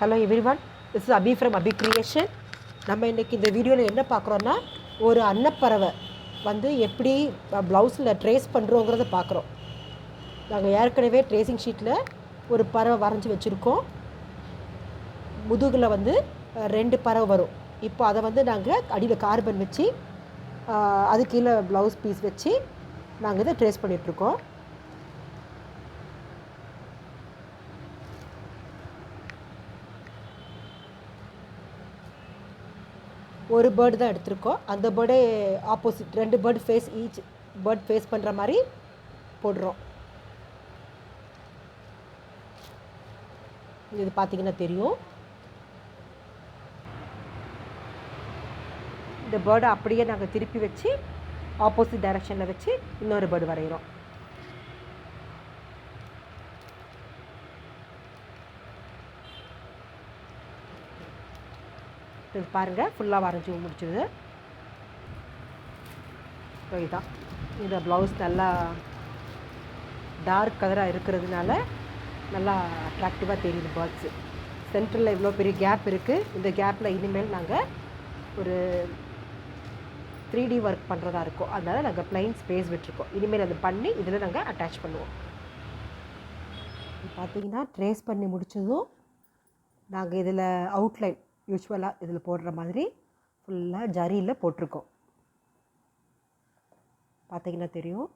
Hello everyone, this is Abhi from Abhi creation. நம்ம இன்றைக்கி இந்த வீடியோவில் என்ன பார்க்குறோன்னா, ஒரு அன்னப்பறவை வந்து எப்படி ப்ளவுஸில் ட்ரேஸ் பண்ணுறோங்கிறத பார்க்குறோம். நாங்கள் ஏற்கனவே ட்ரேசிங் ஷீட்டில் ஒரு பறவை வரைஞ்சி வச்சுருக்கோம். முதுகில் வந்து 2 பறவை வரும். இப்போ அதை வந்து நாங்கள் அடியில் கார்பன் வச்சு அது கீழே ப்ளவுஸ் பீஸ் வச்சு நாங்கள் இதை ட்ரேஸ் பண்ணிகிட்ருக்கோம். ஒரு பேர்டு தான் எடுத்திருக்கோம். அந்த பேர்டே opposite 2 bird face, each bird face பண்ணுற மாதிரி போடுறோம். இது பார்த்திங்கன்னா தெரியும். இந்த பேர்டை அப்படியே நாங்கள் திருப்பி வச்சு ஆப்போசிட் டைரெக்ஷனில் வச்சு இன்னொரு பேர்டு வரைகிறோம். இது பாருங்கள், ஃபுல்லாக வரைஞ்சி முடிச்சுது. ஸோ இதுதான் இந்த ப்ளவுஸ் நல்லா டார்க் கலராக இருக்கிறதுனால நல்லா அட்ராக்டிவாக தெரியுது பேர்ட்ஸு. சென்டரில் இவ்வளோ பெரிய கேப் இருக்குது. இந்த கேப்பில் இனிமேல் நாங்கள் ஒரு 3D ஒர்க் பண்ணுறதா இருக்கும். அதனால் நாங்கள் ப்ளைன் ஸ்பேஸ் விட்டுருக்கோம். இனிமேல் அதை பண்ணி இதில் நாங்கள் அட்டாச் பண்ணுவோம். பார்த்திங்கன்னா ட்ரேஸ் பண்ணி முடித்ததும் நாங்கள் இதில் அவுட்லைன் யூஸ்வலாக இதில் போடுற மாதிரி ஃபுல்லாக ஜரியில் போட்டிருக்கோம். பார்த்திங்கன்னா தெரியும்.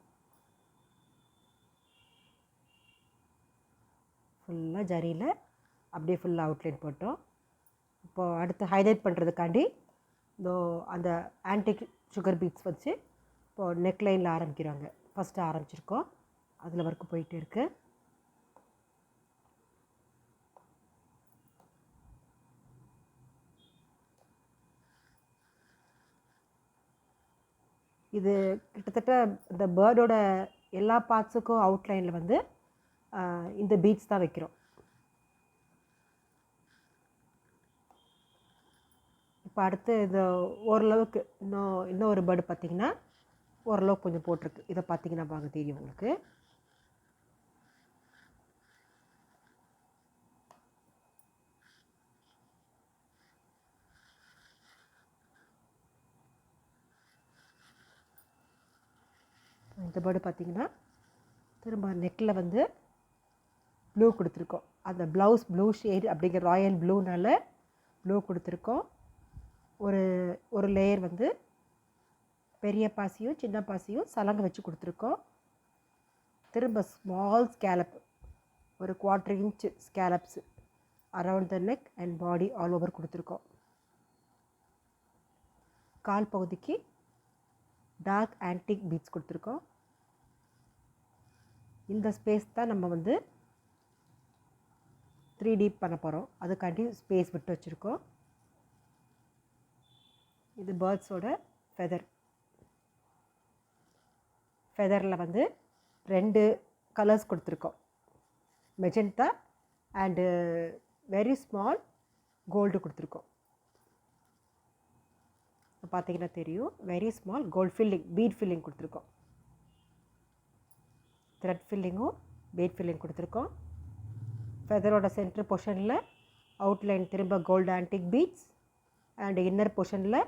ஃபுல்லாக ஜரியில் அப்படியே ஃபுல்லாக அவுட்லைன் போட்டோம். இப்போது அடுத்து ஹைலைட் பண்ணுறதுக்காண்டி இதோ அந்த ஆன்டிக் சுகர் பீட்ஸ் வச்சு இப்போது நெக்லைனில் ஆரம்பிக்கிறாங்க. ஃபஸ்ட்டு ஆரம்பிச்சிருக்கோம். அதில் ஒர்க்கு போயிட்டு இருக்குது. இது கிட்டத்தட்ட இந்த பேர்டோட எல்லா பார்ட்ஸுக்கும் அவுட்லைனில் வந்து இந்த பீட்ஸ் தான் வைக்கிறோம். இப்போ அடுத்து இந்த ஓரளவுக்கு இன்னும் ஒரு பேர்டு பார்த்திங்கன்னா ஓரளவுக்கு கொஞ்சம் போட்டிருக்கு. இதை பார்த்திங்கன்னா வாங்க தெரியும் உங்களுக்கு. இந்த பேர்டு பார்த்திங்கன்னா திரும்ப நெக்கில் வந்து ப்ளூ கொடுத்துருக்கோம். அந்த ப்ளவுஸ் ப்ளூ ஷேட் அப்படிங்கிற ராயல் ப்ளூனால் ப்ளூ கொடுத்துருக்கோம். ஒரு லேயர் வந்து பெரிய பாசியும் சின்ன பாசியும் சலங்கை வச்சு கொடுத்துருக்கோம். திரும்ப ஸ்மால் ஸ்கேலப், ஒரு 1/4 inch scallops around the neck and body all over கொடுத்துருக்கோம். கால் பகுதிக்கு டார்க் ஆன்டிக் பீட்ஸ் கொடுத்துருக்கோம். இந்த ஸ்பேஸ் தான் நம்ம வந்து 3D பண்ண போகிறோம். அதுக்காண்டி ஸ்பேஸ் விட்டு வச்சுருக்கோம். இது பேர்ட்ஸோட ஃபெதரில் வந்து 2 கலர்ஸ் கொடுத்துருக்கோம். Magenta and very small gold கொடுத்துருக்கோம். பார்த்திங்கன்னா தெரியும். Very small gold filling, bead filling கொடுத்துருக்கோம். த்ரெட் ஃபில்லிங்கும் பீட் ஃபில்லிங் கொடுத்துருக்கோம். ஃபெதரோட சென்டர் பொர்ஷனில் அவுட்லைன் திரும்ப gold antique beads and inner பொர்ஷனில்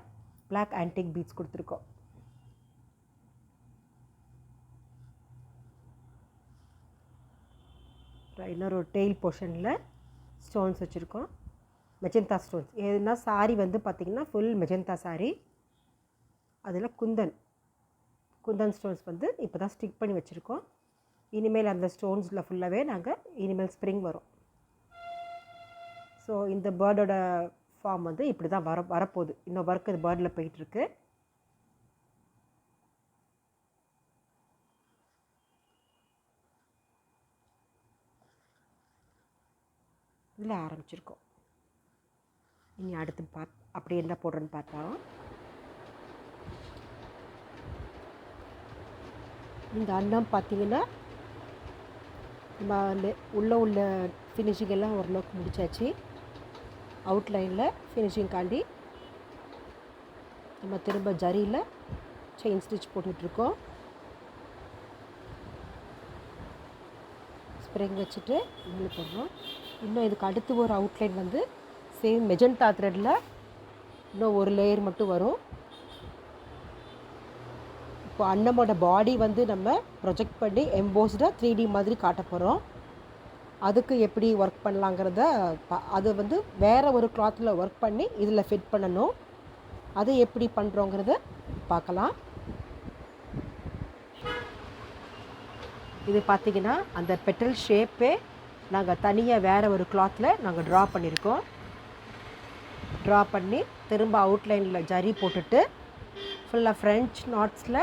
பிளாக் ஆன்டிக் பீட்ஸ் கொடுத்துருக்கோம். இன்னொரு டெய்ல் பொர்ஷனில் ஸ்டோன்ஸ் வச்சுருக்கோம். Magenta stones. எதுனா சாரி வந்து பார்த்திங்கன்னா ஃபுல் மெஜந்தா சாரி. அதில் குந்தன் ஸ்டோன்ஸ் வந்து இப்போ தான் ஸ்டிக் பண்ணி வச்சுருக்கோம். இனிமேல் அந்த ஸ்டோன்ஸில் ஃபுல்லாகவே நாங்கள் இனிமேல் ஸ்ப்ரிங் வரும். ஸோ இந்த பேர்டோட ஃபார்ம் வந்து இப்படி தான் வரப்போகுது. இன்னும் ஒர்க் இது பேர்டில் போயிட்டுருக்கு. இதில் ஆரம்பிச்சிருக்கோம். இனி அடுத்து அப்படி என்ன போடுறேன்னு பார்த்தா, இந்த அன்னம் பார்த்திங்கன்னா நம்ம உள்ள ஃபினிஷிங் எல்லாம் ஓரளவுக்கு முடிச்சாச்சு. அவுட்லைனில் ஃபினிஷிங்காண்டி நம்ம திரும்ப ஜரியில் செயின் ஸ்டிச் போட்டுட்ருக்கோம். ஸ்ப்ரிங் வச்சுட்டு உள்ளே போடுறோம். இன்னும் இதுக்கு அடுத்து ஒரு அவுட்லைன் வந்து சேம் மெஜந்தா த்ரெட்டில் இன்னும் ஒரு லேயர் மட்டும் வரும். இப்போ அன்னமோட பாடி வந்து நம்ம ப்ரொஜெக்ட் பண்ணி எம்போஸ்டாக 3D மாதிரி காட்ட போகிறோம். அதுக்கு எப்படி ஒர்க் பண்ணலாங்கிறத அது வந்து வேறு ஒரு கிளாத்தில் ஒர்க் பண்ணி இதில் ஃபிட் பண்ணணும். அது எப்படி பண்ணுறோங்கிறத பார்க்கலாம். இது பார்த்திங்கன்னா அந்த பெட்டல் ஷேப்பே நாங்கள் தனியாக வேறு ஒரு கிளாத்தில் நாங்கள் ட்ரா பண்ணியிருக்கோம். ட்ரா பண்ணி திரும்ப அவுட்லைனில் ஜரி போட்டுட்டு ஃபுல்லாக ஃப்ரெஞ்ச் நாட்ஸில்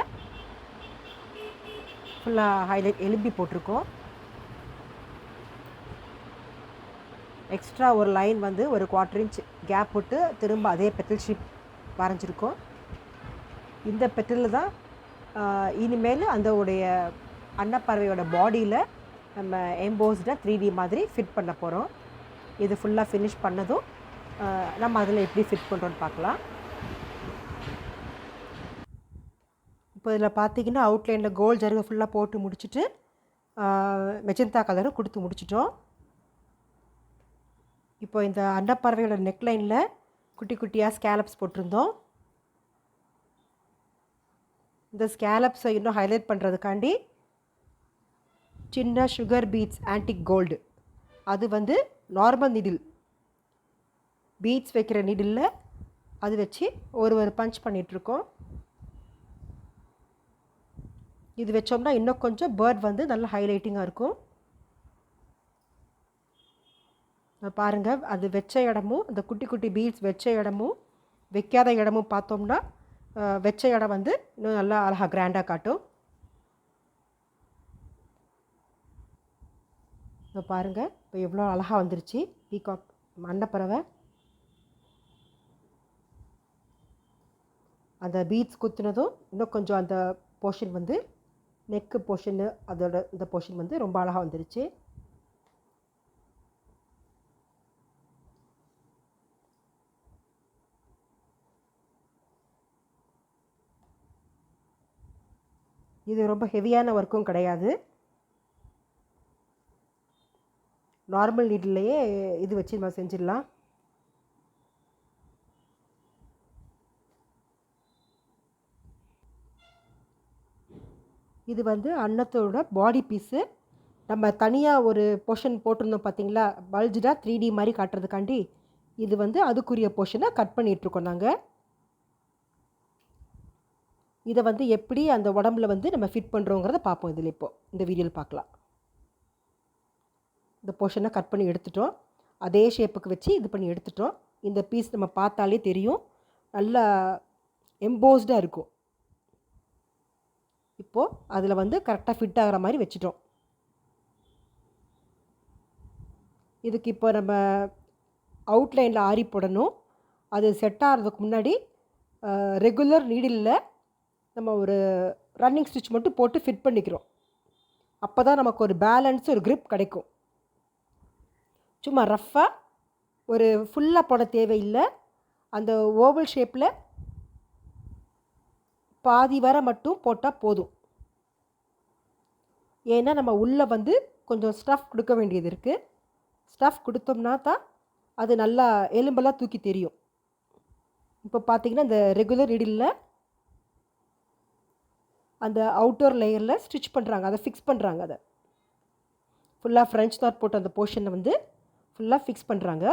ஃபுல்லாக ஹைலைட் எலும்பி போட்டிருக்கோம். எக்ஸ்ட்ரா ஒரு லைன் வந்து ஒரு 1/4 இன்ச் கேப் விட்டு திரும்ப அதே பெட்டல் ஷேப் வரைஞ்சிருக்கோம். இந்த பெட்டலில் தான் இனிமேல் அந்த உடைய அன்னப்பறவையோட பாடியில் நம்ம எம்போஸ்டாக 3D மாதிரி ஃபிட் பண்ண போகிறோம். இது ஃபுல்லாக ஃபினிஷ் பண்ணதும் நம்ம அதில் எப்படி ஃபிட் பண்ணுறோன்னு பார்க்கலாம். இப்போ இதில் பார்த்திங்கன்னா அவுட்லைனில் கோல்ட் ஜருகை ஃபுல்லாக போட்டு முடிச்சுட்டு மெஜந்தா கலரும் கொடுத்து முடிச்சிட்டோம். இப்போ இந்த அன்னப்பறவையோட நெக்லைனில் குட்டி குட்டியாக ஸ்கேலப்ஸ் போட்டிருந்தோம். இந்த ஸ்கேலப்ஸை இன்னும் ஹைலைட் பண்ணுறதுக்காண்டி சின்ன சுகர் பீட்ஸ் ஆன்டிக் கோல்டு அது வந்து நார்மல் நீடில் பீட்ஸ் வைக்கிற நீடில் அது வச்சு ஒரு பஞ்ச் பண்ணிகிட்ருக்கோம். இது வச்சோம்னா இன்னும் கொஞ்சம் பேர்ட் வந்து நல்ல ஹைலைட்டிங்காக இருக்கும். பாருங்கள், அது வச்ச இடமும் அந்த குட்டி குட்டி பீட்ஸ் வச்ச இடமும் வைக்காத இடமும் பார்த்தோம்னா வச்ச இடம் வந்து இன்னும் நல்லா அழகாக கிராண்டாக காட்டும். இப்போ பாருங்கள், இப்போ எவ்வளோ அழகாக வந்துருச்சு பீகாக் அன்னப்பறவை. அந்த பீட்ஸ் குத்துனதும் இன்னும் கொஞ்சம் அந்த போர்ஷன் வந்து நெக்கு போர்ஷனு அதோட இந்த போர்ஷன் வந்து ரொம்ப அழகாக வந்துருச்சு. இது ரொம்ப ஹெவியான ஒர்க்கும் கிடையாது. நார்மல் நீடில்லையே இது வச்சு நம்ம செஞ்சிடலாம். இது வந்து அன்னத்தோட பாடி பீஸு. நம்ம தனியாக ஒரு போர்ஷன் போட்டிருந்தோம் பார்த்திங்களா, பல்ஜாக 3D மாதிரி காட்டுறதுக்காண்டி இது வந்து அதுக்குரிய போர்ஷனை கட் பண்ணிகிட்ருக்கோம் நாங்கள். இதை வந்து எப்படி அந்த உடம்புல வந்து நம்ம ஃபிட் பண்ணுறோங்கிறத பார்ப்போம். இதில் இப்போது இந்த வீடியோவில் பார்க்கலாம். இந்த போர்ஷனை கட் பண்ணி எடுத்துட்டோம். அதே ஷேப்புக்கு வச்சு இது பண்ணி எடுத்துட்டோம். இந்த பீஸ் நம்ம பார்த்தாலே தெரியும், நல்லா எம்போஸ்டாக இருக்கும். இப்போது அதில் வந்து கரெக்டாக ஃபிட் ஆகிற மாதிரி வச்சுட்டோம். இதுக்கு இப்போ நம்ம அவுட்லைனில் ஆரி போடணும். அது செட் ஆகிறதுக்கு முன்னாடி ரெகுலர் நீடிலில் நம்ம ஒரு ரன்னிங் ஸ்டிச் மட்டும் போட்டு ஃபிட் பண்ணிக்கிறோம். அப்போ தான் நமக்கு ஒரு பேலன்ஸ், ஒரு grip கிடைக்கும். சும்மா ரஃப்பாக ஒரு ஃபுல்லாக போட தேவையில்லை. அந்த ஓவல் ஷேப்பில் பாதி வர மட்டும் போட்டால் போதும். ஏன்னா நம்ம உள்ளே வந்து கொஞ்சம் ஸ்டஃப் கொடுக்க வேண்டியது இருக்குது. ஸ்டஃப் கொடுத்தோம்னா தான் அது நல்லா எலும்பெல்லாம் தூக்கி தெரியும். இப்போ பார்த்திங்கன்னா இந்த ரெகுலர் நீடிலில் அந்த அவுட்டர் லேயரில் ஸ்டிச் பண்ணுறாங்க, அதை ஃபிக்ஸ் பண்ணுறாங்க. அதை ஃபுல்லாக ஃப்ரெஞ்ச் நாட் போட்டு அந்த போர்ஷனை வந்து ஃபுல்லாக ஃபிக்ஸ் பண்ணுறாங்க.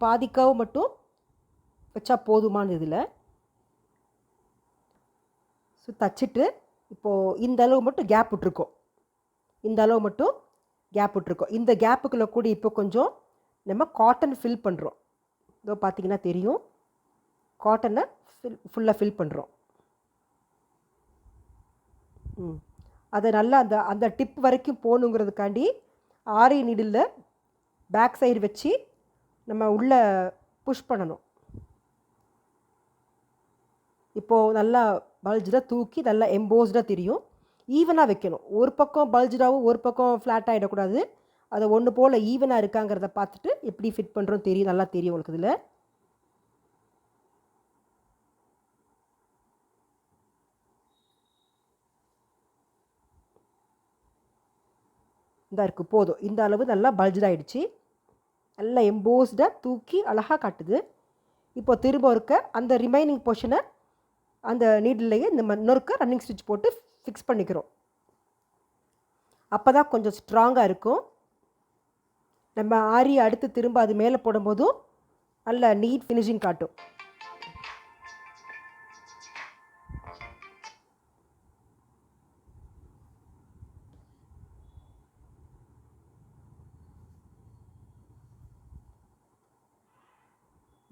பாதி கர்வ் மட்டும் வச்சா போதுமான இதில் தச்சுட்டு இப்போது இந்த அளவு மட்டும் கேப் விட்ருக்கோம். இந்த கேப்புக்குள்ளே கூட இப்போ கொஞ்சம் நம்ம காட்டன் ஃபில் பண்ணுறோம். இதோ பார்த்திங்கன்னா தெரியும், காட்டனை ஃபுல்லாக ஃபில் பண்ணுறோம். அதை நல்லா அந்த டிப் வரைக்கும் போகணுங்கிறதுக்காண்டி ஆரி நீடில் பேக் சைடு வச்சு நம்ம உள்ளே புஷ் பண்ணணும். இப்போது நல்லா பல்ஜாக தூக்கி நல்லா எம்போஸ்டாக தெரியும். ஈவனாக வைக்கணும். ஒரு பக்கம் பல்ஜாகவும் ஒரு பக்கம் ஃப்ளாட் ஆகிடக்கூடாது. அதை ஒன்று போல் ஈவனாக இருக்காங்கிறத பார்த்துட்டு எப்படி ஃபிட் பண்ணுறோம் தெரியும், நல்லா தெரியும் உங்களுக்கு. இதில் இந்த இருக்குது போதும். இந்த அளவு நல்லா பல்ஜாகிடுச்சு, நல்லா எம்போஸ்டாக தூக்கி அழகாக காட்டுது. இப்போ திரும்ப இருக்க அந்த ரிமைனிங் போர்ஷனை அந்த நீடில்லையே நம்ம இன்னொருக்க ரன்னிங் ஸ்டிச் போட்டு ஃபிக்ஸ் பண்ணிக்கிறோம். அப்போ தான் கொஞ்சம் ஸ்ட்ராங்காக இருக்கும். நம்ம ஆரி அடுத்து திரும்ப அது மேலே போடும்போதும் நல்ல நீட் ஃபினிஷிங் காட்டும்.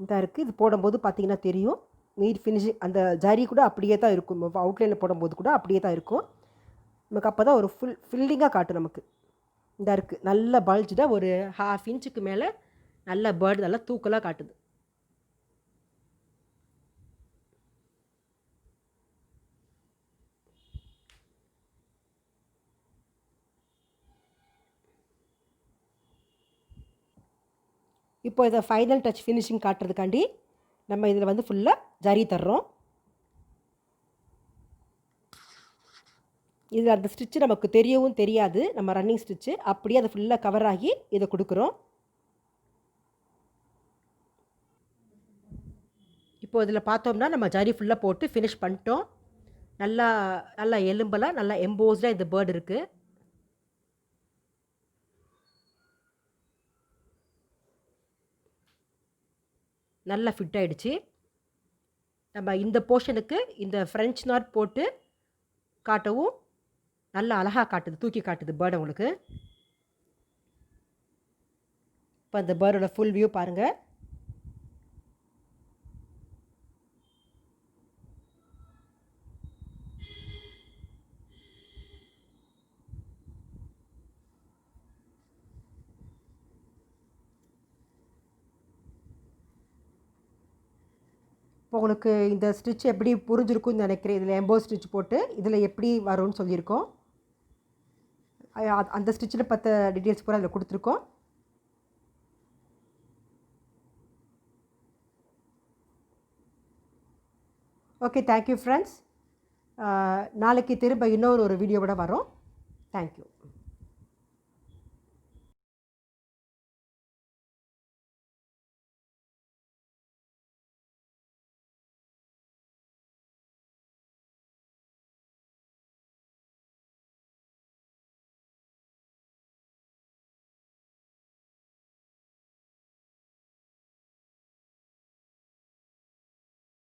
இதாக இருக்குது. இது போடும்போது பார்த்திங்கன்னா தெரியும் நீட் ஃபினிஷிங். அந்த ஜரி கூட அப்படியே தான் இருக்கும், அவுட்லைனில் போடும்போது கூட அப்படியே தான் இருக்கும். நமக்கு அப்போ தான் ஒரு ஃபில்லிங்காக காட்டும் நமக்கு. இதாக இருக்குது, நல்ல பல்ஜாக ஒரு 1/2 இன்ச்சுக்கு மேலே நல்ல பேர்டு நல்லா தூக்கலாக காட்டுது. இப்போ இதை ஃபைனல் டச் ஃபினிஷிங் காட்டுறதுக்காண்டி நம்ம இதில் வந்து ஃபுல்லாக ஜரி தர்றோம். இதில் அந்த ஸ்டிச்சு நமக்கு தெரியவும் தெரியாது, நம்ம ரன்னிங் ஸ்டிச்சு அப்படியே அதை ஃபுல்லாக கவர் ஆகி இதை கொடுக்குறோம். இப்போ இதில் பார்த்தோம்னா நம்ம ஜரி ஃபுல்லாக போட்டு ஃபினிஷ் பண்ணிட்டோம். நல்லா நல்லா எலும்பெல்லாம் நல்லா எம்போஸ்டாக இந்த பேர்டு இருக்குது. நல்லா ஃபிட் ஆகிடுச்சு. நம்ம இந்த போர்ஷனுக்கு இந்த ஃப்ரெஞ்ச் நாட் போட்டு காட்டவும் நல்லா அழகாக காட்டுது, தூக்கி காட்டுது பேர்டு உங்களுக்கு. இப்போ அந்த பேர்டோட ஃபுல் வியூ பாருங்கள். இப்போ உங்களுக்கு இந்த ஸ்டிச் எப்படி புரிஞ்சிருக்குன்னு நினைக்கிறேன். இதில் எம்போஸ் ஸ்டிச் போட்டு இதில் எப்படி வரும்னு சொல்லியிருக்கோம். அந்த ஸ்டிச்சில் பற்ற டீட்டெயில்ஸ் பூரா அதில் கொடுத்துருக்கோம். Okay, thank you friends. நாளைக்கு திரும்ப இன்னொரு வீடியோவோட வரோம். தேங்க்யூ.